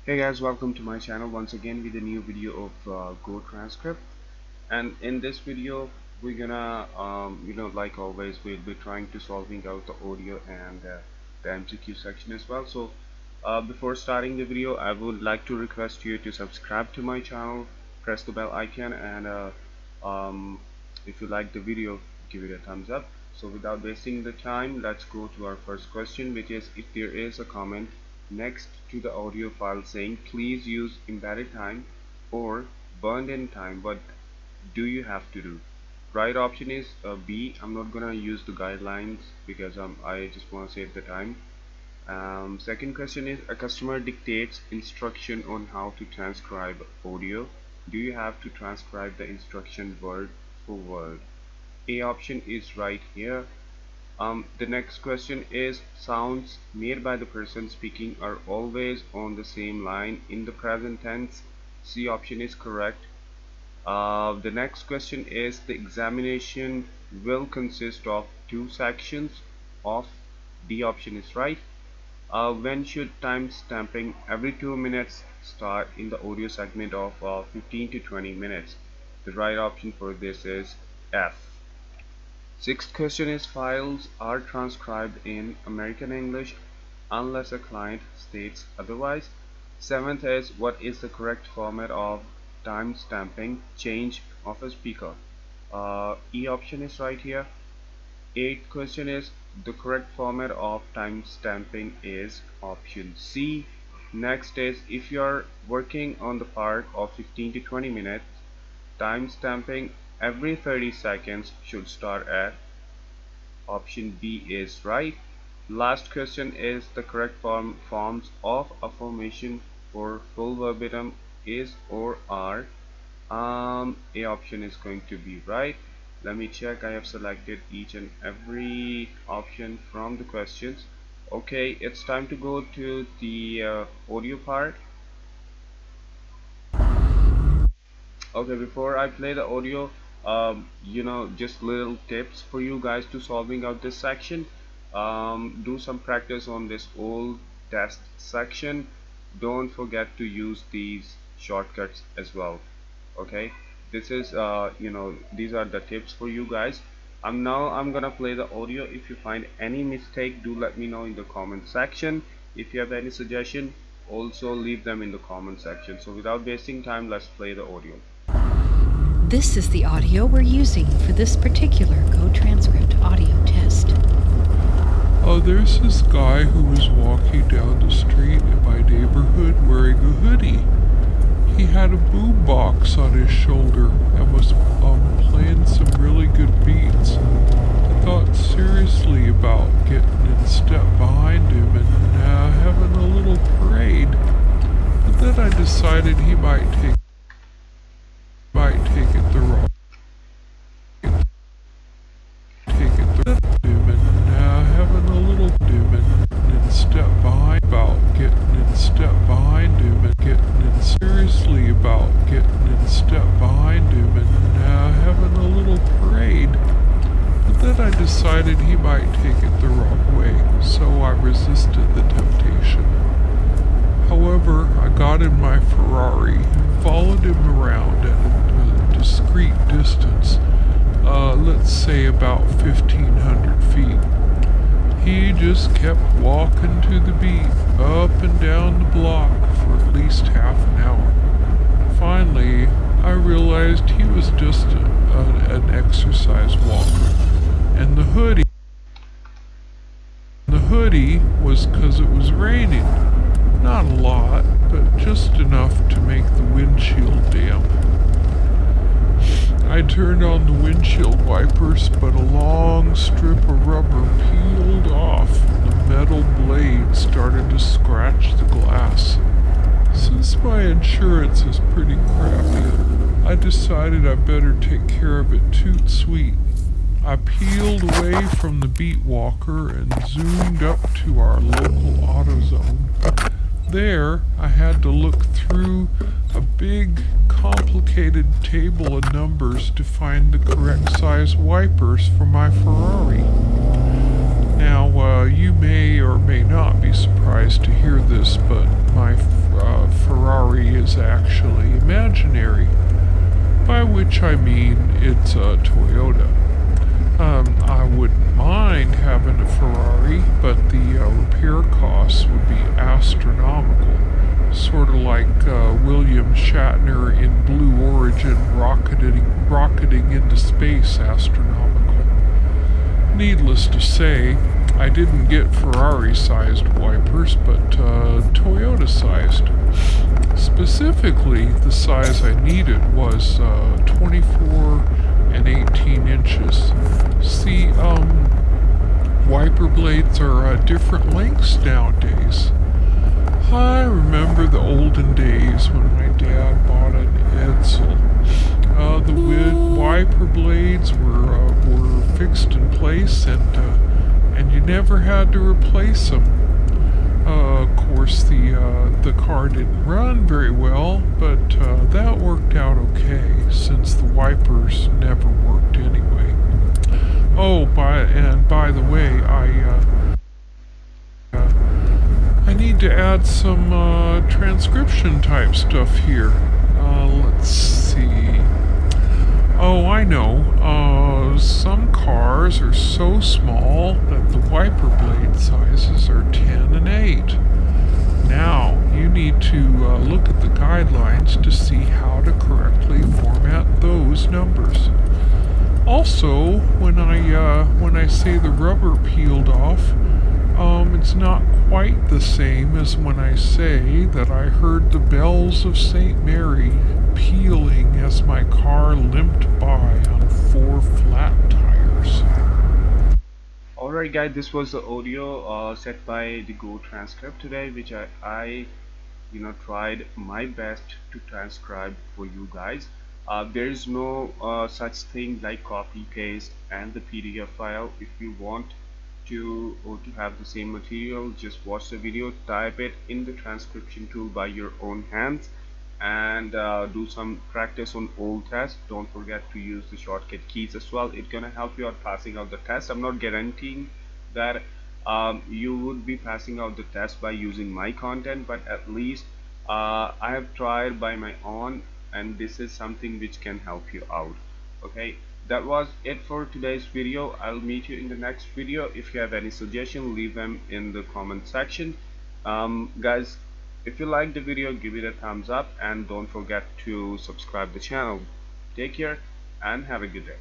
Hey guys, welcome to my channel once again with a new video of GoTranscript. And in this video we're gonna like always we'll be trying to solving out the audio and the MCQ section as well. So before starting the video, I would like to request you to subscribe to my channel, press the bell icon, and if you like the video, give it a thumbs up. So without wasting the time, let's go to our first question, which is if there is a comment next to the audio file saying please use embedded time or burned in time, what do you have to do? Right option is B. I'm not gonna use the guidelines because I just want to save the time. Second question is a customer dictates instruction on how to transcribe audio. Do you have to transcribe the instruction word for word? A option is right here. The next question is sounds made by the person speaking are always on the same line in the present tense. C option is correct. The next question is the examination will consist of two sections of. D option is right. When should time stamping every 2 minutes start in the audio segment of 15 to 20 minutes? The right option for this is F. Sixth question is files are transcribed in American English unless a client states otherwise. Seventh is what is the correct format of time stamping change of a speaker? E option is right here. Eighth question is the correct format of time stamping is option C. Next is if you are working on the part of 15 to 20 minutes, time stamping every 30 seconds should start at. Option B is right. Last question is the correct forms of affirmation for full verbatim is or are. A option is going to be right. Let me check. I have selected each and every option from the questions. Okay, it's time to go to the audio part. Okay, before I play the audio, just little tips for you guys to solving out this section. Do some practice on this old test section. Don't forget to use these shortcuts as well. Okay, this is these are the tips for you guys. I'm gonna play the audio. If you find any mistake, do let me know in the comment section. If you have any suggestion, also leave them in the comment section. So without wasting time, let's play the audio. This is the audio we're using for this particular GoTranscript audio test. There's this guy who was walking down the street in my neighborhood wearing a hoodie. He had a boombox on his shoulder and was playing some really good beats. I thought seriously about getting in step behind him and having a little parade. But then I decided he might take it the wrong having a little and step behind about getting in step behind him and getting in seriously about getting in step behind him and having a little parade. But then I decided he might take it the wrong way, so I resisted the temptation. However, I got in my Ferrari and followed him around at a discreet distance, let's say about 1,500 feet. He just kept walking to the beat, up and down the block for at least half an hour. Finally, I realized he was just an exercise walker, and the hoodie was because it was raining. Not a lot, but just enough to make the windshield damp. I turned on the windshield wipers, but a long strip of rubber peeled off and the metal blade started to scratch the glass. Since my insurance is pretty crappy, I decided I better take care of it toot sweet. I peeled away from the beat walker and zoomed up to our local AutoZone. There, I had to look through a big, complicated table of numbers to find the correct size wipers for my Ferrari. Now, you may or may not be surprised to hear this, but my stationary, by which I mean it's a Toyota. I wouldn't mind having a Ferrari, but the repair costs would be astronomical. Sort of like William Shatner in Blue Origin rocketing into space, astronomical. Needless to say, I didn't get Ferrari-sized wipers, but Toyota-sized. Specifically, the size I needed was 24 and 18 inches. See, wiper blades are different lengths nowadays. I remember the olden days when my dad bought an Edsel. The wiper blades were fixed in place, and you never had to replace them. Of course, the car didn't run very well, but that worked out okay since the wipers never worked anyway. Oh, by the way, I need to add some transcription type stuff here. Let's see. Oh, I know. Some cars are so small that the wiper blade sizes are 10 and 8. Now, you need to look at the guidelines to see how to correctly format those numbers. Also, when I say the rubber peeled off, it's not quite the same as when I say that I heard the bells of St. Mary pealing as my car limped by on 4 flat tires. Alright guys, this was the audio set by the GoTranscript today, which I tried my best to transcribe for you guys. There is no such thing like copy paste and the PDF file. If you want to have the same material, just watch the video, type it in the transcription tool by your own hands, and do some practice on all tests. Don't forget to use the shortcut keys as well. It's gonna help you out passing out the test. I'm not guaranteeing that you would be passing out the test by using my content, but at least I have tried by my own, and this is something which can help you out. Okay, that was it for today's video. I'll meet you in the next video. If you have any suggestion, leave them in the comment section. Guys, if you like the video, give it a thumbs up, and don't forget to subscribe the channel. Take care and have a good day.